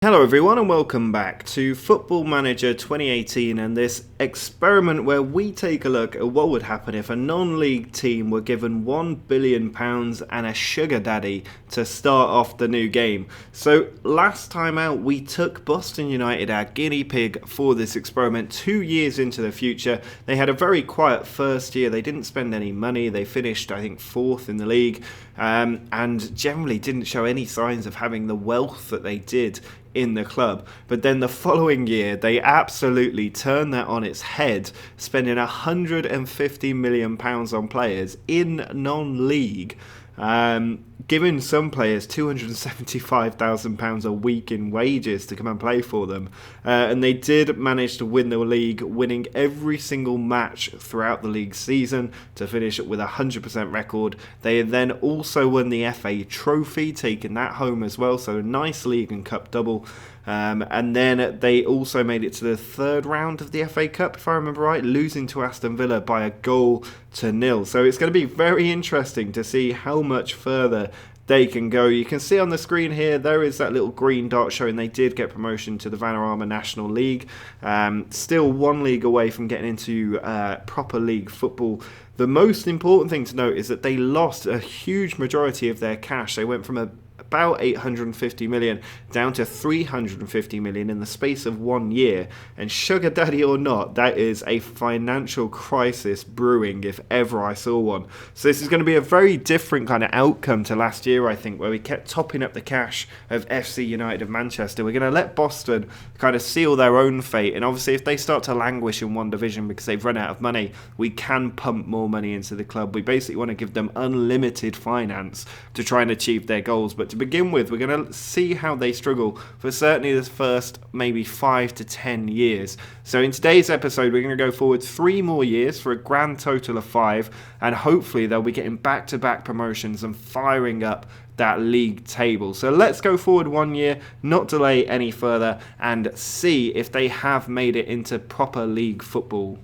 Hello everyone and welcome back to Football Manager 2018 and this experiment where we take a look at what would happen if a non-league team were given £1 billion and a sugar daddy to start off the new game. So last time out we took Boston United, our guinea pig, for this experiment 2 years into the future. They had a very quiet first year, they didn't spend any money, they finished I think 4th in the league and generally didn't show any signs of having the wealth that they did in the club. But then the following year they absolutely turned that on its head, spending £150 million on players in non-league, giving some players £275,000 a week in wages to come and play for them, and they did manage to win the league, winning every single match throughout the league season to finish with a 100% record. They then also won the FA Trophy, taking that home as well, so a nice league and cup double. And then they also made it to the third round of the FA Cup, if I remember right, losing to Aston Villa by a goal to nil. So it's going to be very interesting to see how much further they can go. You can see on the screen here, there is that little green dot showing they did get promotion to the Vanarama National League. Still one league away from getting into proper league football. The most important thing to note is that they lost a huge majority of their cash. They went from about 850 million down to 350 million in the space of 1 year, and sugar daddy or not, that is a financial crisis brewing if ever I saw one. So this is going to be a very different kind of outcome to last year, I think, where we kept topping up the cash of FC United of Manchester. We're going to let Boston kind of seal their own fate, and obviously if they start to languish in one division because they've run out of money, we can pump more money into the club. We basically want to give them unlimited finance to try and achieve their goals. But to begin with, we're going to see how they struggle for certainly the first maybe 5 to 10 years. So in today's episode, we're going to go forward 3 more years for a grand total of 5, and hopefully they'll be getting back-to-back promotions and firing up that league table. So let's go forward 1 year, not delay any further, and see if they have made it into proper league football.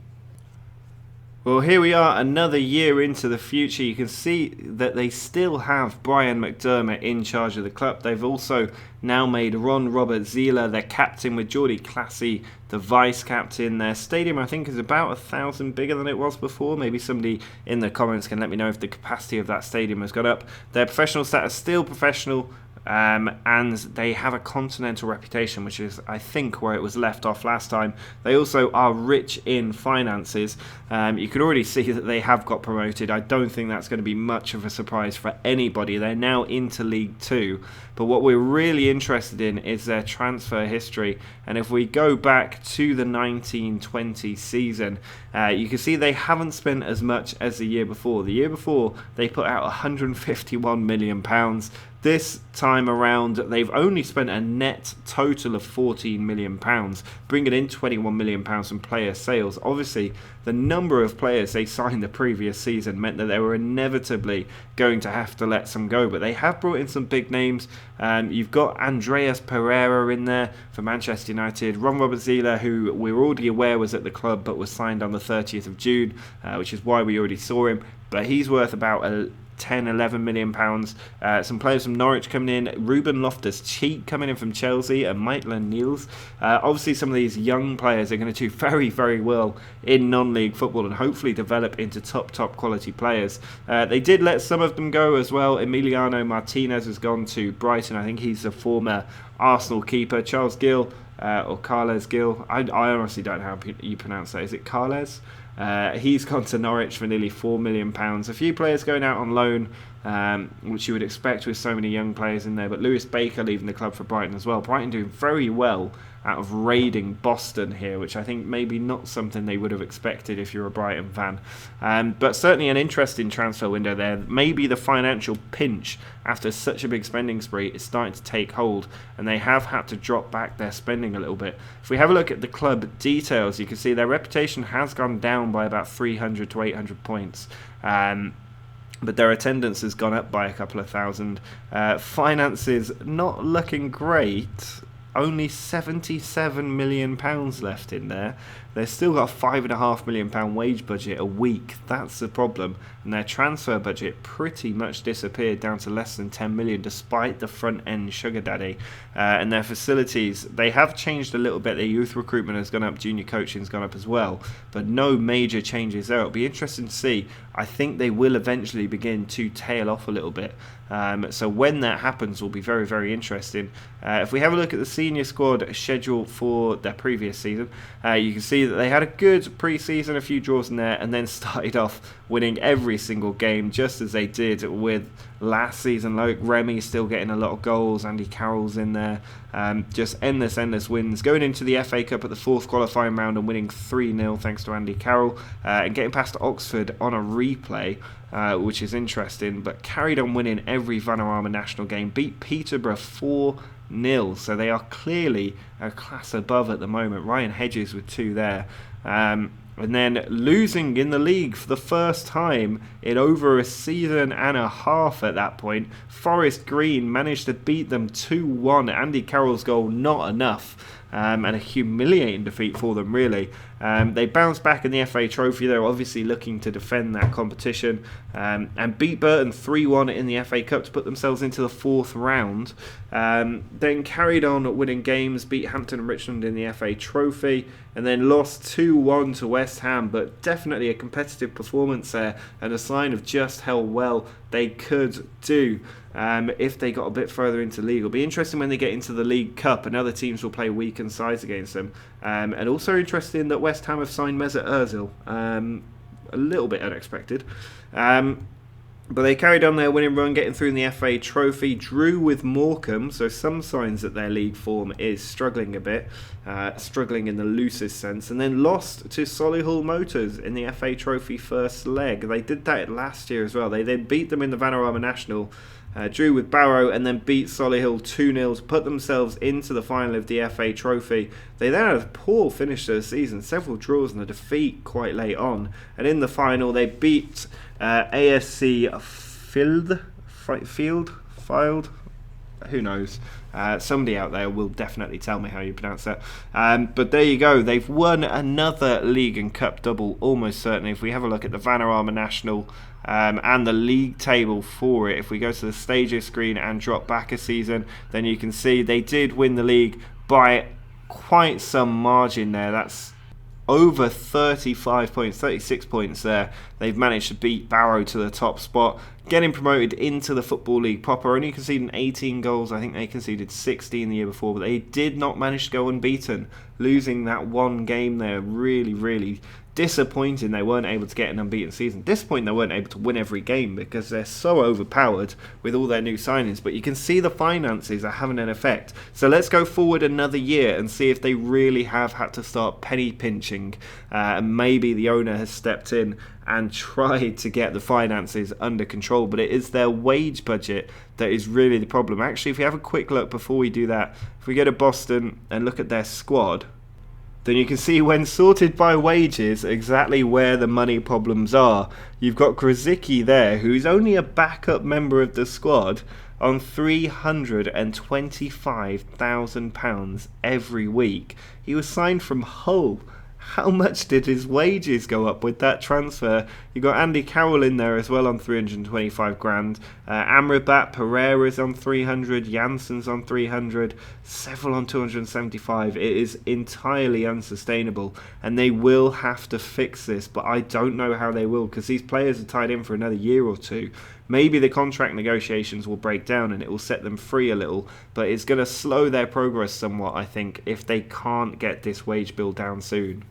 Well, here we are another year into the future. You can see that they still have Brian McDermott in charge of the club. They've also now made Ron Robert Zieler their captain, with Geordie Classy the vice captain. Their stadium, I think, is about 1,000 bigger than it was before. Maybe somebody in the comments can let me know if the capacity of that stadium has gone up. Their professional status still professional. And they have a continental reputation, which is, I think, where it was left off last time. They also are rich in finances. You can already see that they have got promoted. I don't think that's going to be much of a surprise for anybody. They're now into League 2. But what we're really interested in is their transfer history. And if we go back to the 1920 season, you can see they haven't spent as much as the year before. The year before, they put out £151 million. This time around, they've only spent a net total of £14 million, bringing in £21 million from player sales. Obviously, the number of players they signed the previous season meant that they were inevitably going to have to let some go, but they have brought in some big names. You've got Andreas Pereira in there for Manchester United, Ron Robert Zieler, who we're already aware was at the club but was signed on the 30th of June, which is why we already saw him, but he's worth about 10-11 million pounds. Some players from Norwich coming in, Ruben Loftus-Cheek coming in from Chelsea, and Maitland Niels. Obviously some of these young players are going to do very, very well in non-league football and hopefully develop into top quality players. They did let some of them go as well. Emiliano Martinez has gone to Brighton. I think he's a former Arsenal keeper. Charles Gill, or Carles Gill, I honestly don't know how you pronounce that. Is it Carles? He's gone to Norwich for nearly £4 million. A few players going out on loan, which you would expect with so many young players in there. But Lewis Baker leaving the club for Brighton as well. Brighton doing very well out of raiding Boston here, which I think maybe not something they would have expected if you're a Brighton fan. But certainly an interesting transfer window there. Maybe the financial pinch after such a big spending spree is starting to take hold, and they have had to drop back their spending a little bit. If we have a look at the club details, you can see their reputation has gone down by about 300 to 800 points. But their attendance has gone up by a couple of thousand. Finances not looking great. only £77 million left in there. They've still got a £5.5 million wage budget a week. That's the problem. And their transfer budget pretty much disappeared down to less than 10 million despite the front-end sugar daddy. And their facilities, they have changed a little bit. Their youth recruitment has gone up, junior coaching has gone up as well. But no major changes there. It'll be interesting to see. I think they will eventually begin to tail off a little bit. So when that happens will be very, very interesting. If we have a look at the senior squad schedule for their previous season, you can see that they had a good pre-season, a few draws in there, and then started off winning every single game, just as they did with last season. Like Remy still getting a lot of goals, Andy Carroll's in there, just endless wins. Going into the FA Cup at the fourth qualifying round and winning 3-0 thanks to Andy Carroll, and getting past Oxford on a replay, which is interesting, but carried on winning every Vanarama national game, beat Peterborough 4-0, so they are clearly a class above at the moment. Ryan Hedges with 2 there. And then losing in the league for the first time in over a season and a half at that point. Forest Green managed to beat them 2-1. Andy Carroll's goal not enough. And a humiliating defeat for them, really. They bounced back in the FA Trophy. They're obviously looking to defend that competition, and beat Burton 3-1 in the FA Cup to put themselves into the 4th round. Then carried on winning games, beat Hampton and Richmond in the FA Trophy, and then lost 2-1 to West Ham, but definitely a competitive performance there, and a sign of just how well they could do. If they got a bit further into the league. It'll be interesting when they get into the League Cup and other teams will play weakened sides against them. And also interesting that West Ham have signed Mesut Ozil. A little bit unexpected. But they carried on their winning run, getting through in the FA Trophy, drew with Morecambe, so some signs that their league form is struggling a bit, struggling in the loosest sense, and then lost to Solihull Motors in the FA Trophy first leg. They did that last year as well. They then beat them in the Vanarama National, drew with Barrow, and then beat Solihull 2-0 to put themselves into the final of the FA Trophy. They then had a poor finish to the season, several draws and a defeat quite late on, and in the final they beat ASC Field, who knows? Somebody out there will definitely tell me how you pronounce that. But there you go. They've won another league and cup double, almost certainly. If we have a look at the Vanarama National and the league table for it, if we go to the stages screen and drop back a season, then you can see they did win the league by quite some margin there. That's over 35 points, 36 points there. They've managed to beat Barrow to the top spot, getting promoted into the Football League proper, only conceding 18 goals. I think they conceded 16 the year before, but they did not manage to go unbeaten, losing that one game there. Really disappointing they weren't able to get an unbeaten season. Disappointing they weren't able to win every game because they're so overpowered with all their new signings, but you can see the finances are having an effect. So let's go forward another year and see if they really have had to start penny pinching, and maybe the owner has stepped in and tried to get the finances under control, but it is their wage budget that is really the problem. Actually, if we have a quick look before we do that, if we go to Boston and look at their squad, then you can see when sorted by wages exactly where the money problems are. You've got Grzycki there, who's only a backup member of the squad, on £325,000 every week. He was signed from Hull. How much did his wages go up with that transfer? You got Andy Carroll in there as well on 325 grand. Amrabat Pereira's on 300. Jansen's on 300. Several on 275. It is entirely unsustainable, and they will have to fix this. But I don't know how they will, because these players are tied in for another year or two. Maybe the contract negotiations will break down and it will set them free a little, but it's going to slow their progress somewhat, I think, if they can't get this wage bill down soon.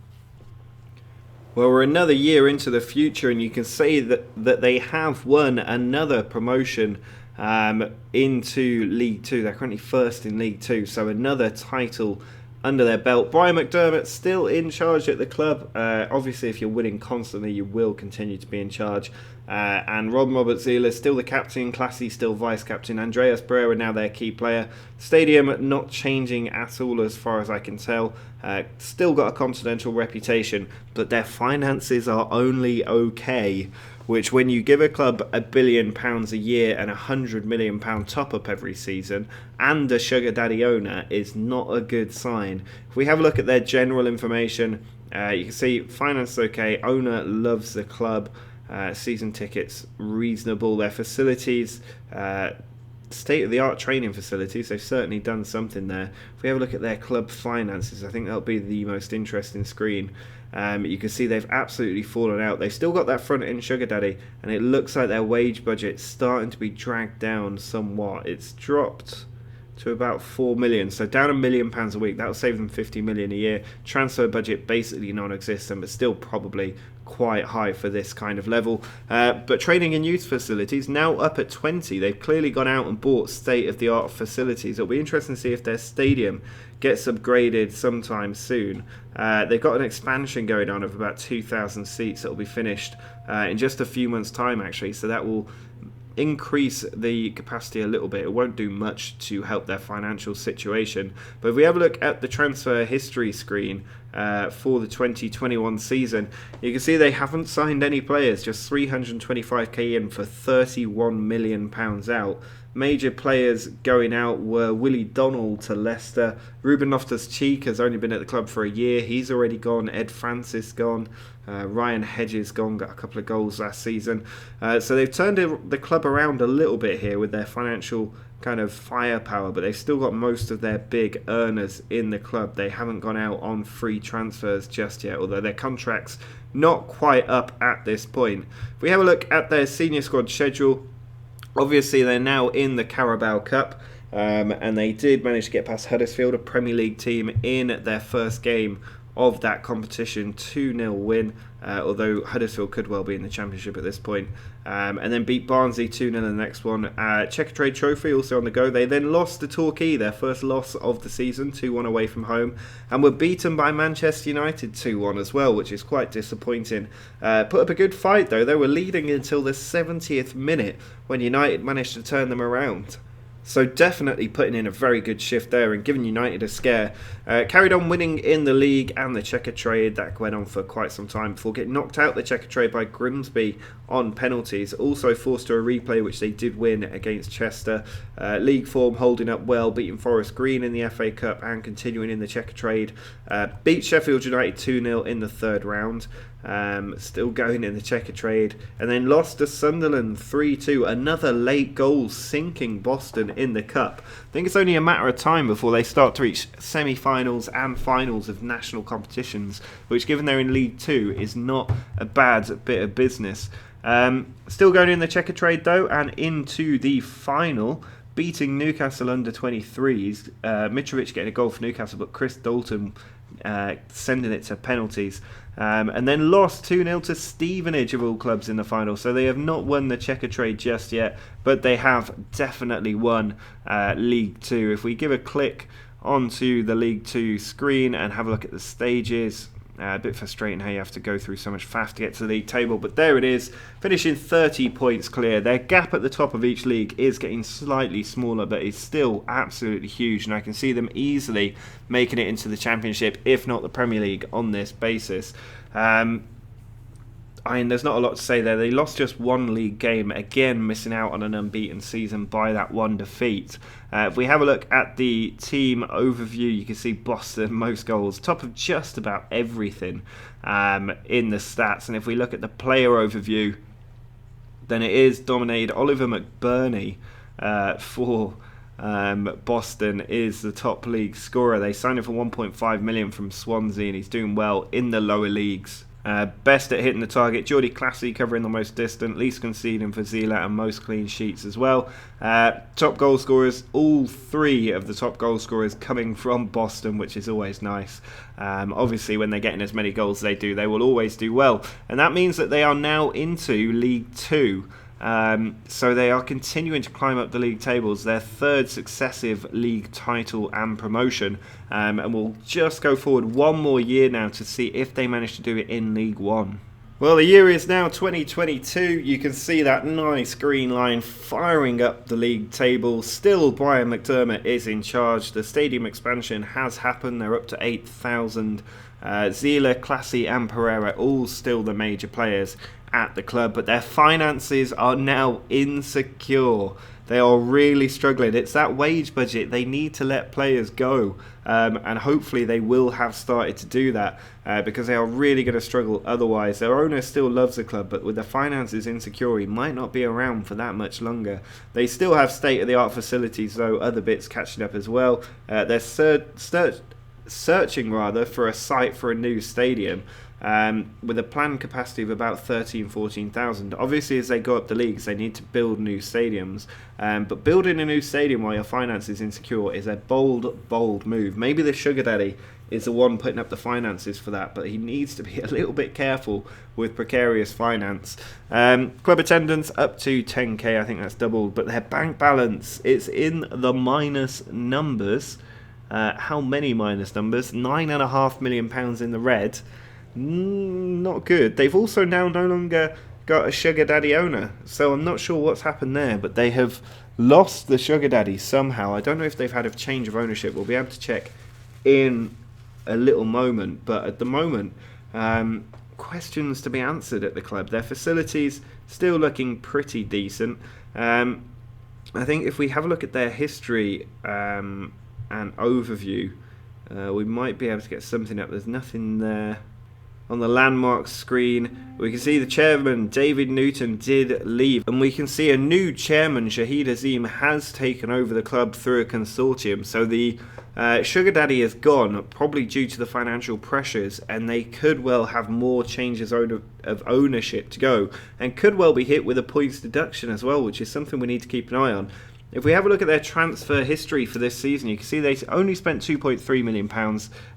Well, we're another year into the future, and you can see that they have won another promotion into League 2. They're currently first in League 2, so another title under their belt. Brian McDermott still in charge at the club. Obviously, if you're winning constantly, you will continue to be in charge. And Robert Zieler still the captain, Classy still vice-captain, Andreas Pereira now their key player. Stadium not changing at all as far as I can tell. Still got a continental reputation, but their finances are only okay. which when you give a club £1 billion a year and £100 million top-up every season and a sugar daddy owner is not a good sign. If we have a look at their general information, you can see finance okay, owner loves the club, season tickets reasonable, their facilities, state-of-the-art training facilities, they've certainly done something there. If we have a look at their club finances, I think that'll be the most interesting screen. You can see they've absolutely fallen out. They've still got that front-end sugar daddy, and it looks like their wage budget's starting to be dragged down somewhat. It's dropped to about 4 million, so down £1 million a week. That'll save them 50 million a year. Transfer budget basically non-existent, but still probably quite high for this kind of level. But training and youth facilities now up at 20. They've clearly gone out and bought state-of-the-art facilities. It'll be interesting to see if their stadium gets upgraded sometime soon. They've got an expansion going on of about 2,000 seats that will be finished in just a few months' time, actually, so that will increase the capacity a little bit. It won't do much to help their financial situation. But if we have a look at the transfer history screen for the 2021 season, you can see they haven't signed any players, just 325k in for £31 million out. Major players going out were Willie Donnell to Leicester. Ruben Loftus-Cheek has only been at the club for a year. He's already gone. Ed Francis gone. Ryan Hedges gone, got a couple of goals last season. So they've turned the club around a little bit here with their financial kind of firepower, but they've still got most of their big earners in the club. They haven't gone out on free transfers just yet, although their contracts not quite up at this point. If we have a look at their senior squad schedule, obviously they're now in the Carabao Cup, and they did manage to get past Huddersfield, a Premier League team, in their first game of that competition. 2-0 win, although Huddersfield could well be in the Championship at this point, and then beat Barnsley 2-0 in the next one. Checker Trade Trophy also on the go. They then lost to Torquay, their first loss of the season, 2-1 away from home, and were beaten by Manchester United 2-1 as well, which is quite disappointing. Put up a good fight though. They were leading until the 70th minute when United managed to turn them around. So definitely putting in a very good shift there and giving United a scare. Carried on winning in the league and the Checker Trade. That went on for quite some time before getting knocked out the Checker Trade by Grimsby on penalties. Also forced to a replay, which they did win against Chester. League form holding up well, beating Forest Green in the FA Cup and continuing in the Checker Trade. Beat Sheffield United 2-0 in the third round. Still going in the Checker Trade, and then lost to Sunderland 3-2. Another late goal sinking Boston in the Cup. I think it's only a matter of time before they start to reach semi-finals and finals of national competitions, which, given they're in League 2, is not a bad bit of business. Still going in the Checker Trade though, and into the final, beating Newcastle under 23s. Mitrovic getting a goal for Newcastle, but Chris Dalton sending it to penalties. And then lost 2-0 to Stevenage of all clubs in the final. So they have not won the Checker Trade just yet, but they have definitely won League 2. If we give a click onto the League 2 screen and have a look at the stages, a bit frustrating how you have to go through so much faff to get to the league table, but there it is, finishing 30 points clear. Their gap at the top of each league is getting slightly smaller, but it's still absolutely huge, and I can see them easily making it into the Championship, if not the Premier League, on this basis. I mean, there's not a lot to say there. They lost just one league game, again missing out on an unbeaten season by that one defeat. If we have a look at the team overview, you can see Boston, most goals, top of just about everything in the stats. And if we look at the player overview, then it is dominated. Oliver McBurney for Boston is the top league scorer. They signed him for 1.5 million from Swansea, and he's doing well in the lower leagues. Best at hitting the target, Geordie Classy covering the most distant, least conceding for Zila, and most clean sheets as well. Top goal scorers, all three of the top goal scorers coming from Boston, which is always nice. Obviously when they're getting as many goals as they do, they will always do well, and that means that they are now into League 2. So they are continuing to climb up the league tables, their third successive league title and promotion, and we'll just go forward one more year now to see if they manage to do it in League 1. Well, the year is now 2022. You can see that nice green line firing up the league table. Still, Brian McDermott is in charge. The stadium expansion has happened. They're up to 8,000. Zila, Classy and Pereira all still the major players. at the club, but their finances are now insecure. They are really struggling. It's that wage budget. They need to let players go, and hopefully they will have started to do that, because they are really going to struggle otherwise. Their owner still loves the club, but with the finances insecure, he might not be around for that much longer. They still have state-of-the-art facilities, though, other bits catching up as well. They're searching for a site for a new stadium, with a planned capacity of about 14,000. Obviously, as they go up the leagues, they need to build new stadiums. But building a new stadium while your finances insecure is a bold move. Maybe the sugar daddy is the one putting up the finances for that, but he needs to be a little bit careful with precarious finance. Club attendance up to 10k, I think that's doubled, but their bank balance, it's in the minus numbers. How many minus numbers? £9.5 million in the red. Not good. They've also now no longer got a sugar daddy owner, so I'm not sure what's happened there, but they have lost the sugar daddy somehow. I don't know if they've had a change of ownership. We'll be able to check in a little moment, but at the moment, questions to be answered at the club. Their facilities still looking pretty decent. I think if we have a look at their history and overview, we might be able to get something up. There's nothing there. On the landmark screen, we can see the chairman, David Newton, did leave. And we can see a new chairman, Shahid Azim, has taken over the club through a consortium. So the sugar daddy is gone, probably due to the financial pressures. And they could well have more changes of ownership to go. And could well be hit with a points deduction as well, which is something we need to keep an eye on. If we have a look at their transfer history for this season, you can see they only spent £2.3 million.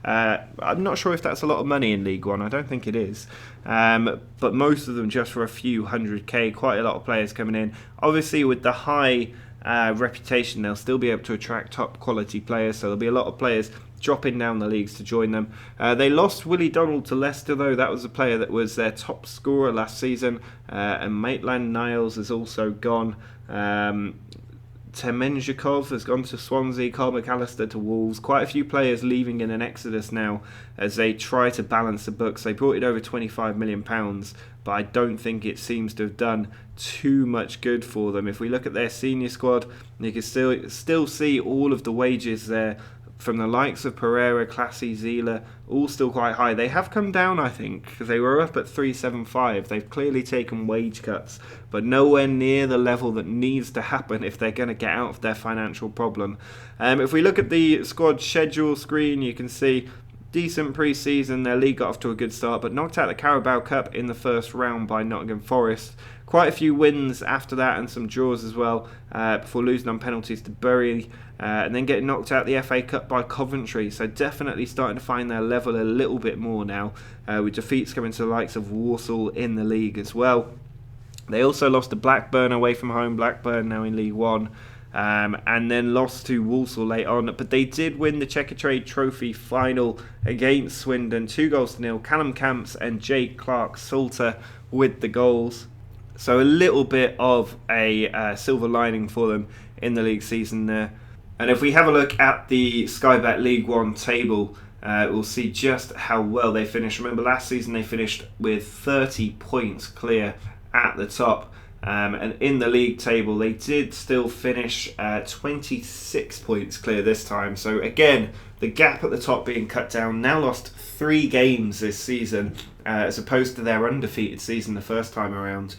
I'm not sure if that's a lot of money in League One. I don't think it is. But most of them just for a few 100k. Quite a lot of players coming in. Obviously, with the high reputation, they'll still be able to attract top quality players. So there'll be a lot of players dropping down the leagues to join them. They lost Willie Donald to Leicester, though. That was a player that was their top scorer last season. And Maitland-Niles is also gone. Temenjikov has gone to Swansea, Carl McAllister to Wolves. Quite a few players leaving in an exodus now as they try to balance the books. They brought in over £25 million, but I don't think it seems to have done too much good for them. If we look at their senior squad, you can still see all of the wages there from the likes of Pereira, Classy, Zila, all still quite high. They have come down, I think, because they were up at 375. They've clearly taken wage cuts, but nowhere near the level that needs to happen if they're going to get out of their financial problem. If we look at the squad schedule screen, you can see decent pre-season. Their league got off to a good start, but knocked out the Carabao Cup in the first round by Nottingham Forest. Quite a few wins after that and some draws as well, before losing on penalties to Bury, and then getting knocked out the FA Cup by Coventry. So definitely starting to find their level a little bit more now, with defeats coming to the likes of Walsall in the league as well. They also lost to Blackburn away from home. Blackburn now in League One. And then lost to Walsall late on, but they did win the Checkatrade Trophy final against Swindon, 2-0. Callum Camps and Jake Clark-Salter with the goals. So a little bit of a silver lining for them in the league season there. And if we have a look at the Sky Bet League One table, we'll see just how well they finished. Remember, last season they finished with 30 points clear at the top. And in the league table, they did still finish 26 points clear this time. So again, the gap at the top being cut down. Now lost 3 games this season, as opposed to their undefeated season the first time around.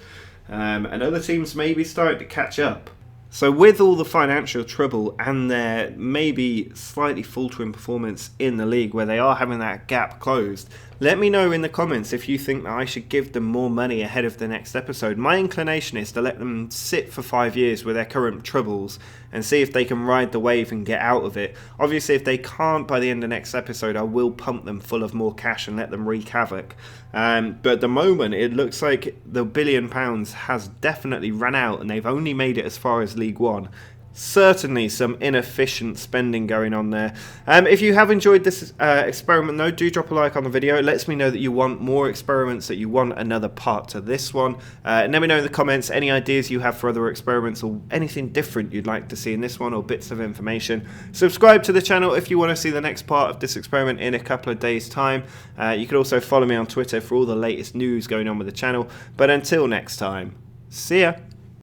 And other teams may be starting to catch up. So with all the financial trouble and their maybe slightly faltering performance in the league where they are having that gap closed, let me know in the comments if you think that I should give them more money ahead of the next episode. My inclination is to let them sit for 5 years with their current troubles and see if they can ride the wave and get out of it. Obviously, if they can't by the end of next episode, I will pump them full of more cash and let them wreak havoc. But at the moment, it looks like the £1 billion has definitely run out and they've only made it as far as League One. certainly some inefficient spending going on there. If you have enjoyed this experiment though, do drop a like on the video. It lets me know that you want more experiments, that you want another part to this one. And let me know in the comments any ideas you have for other experiments or anything different you'd like to see in this one, or bits of information. Subscribe to the channel if you want to see the next part of this experiment in a couple of days' time. You can also follow me on Twitter for all the latest news going on with the channel. But until next time, see ya!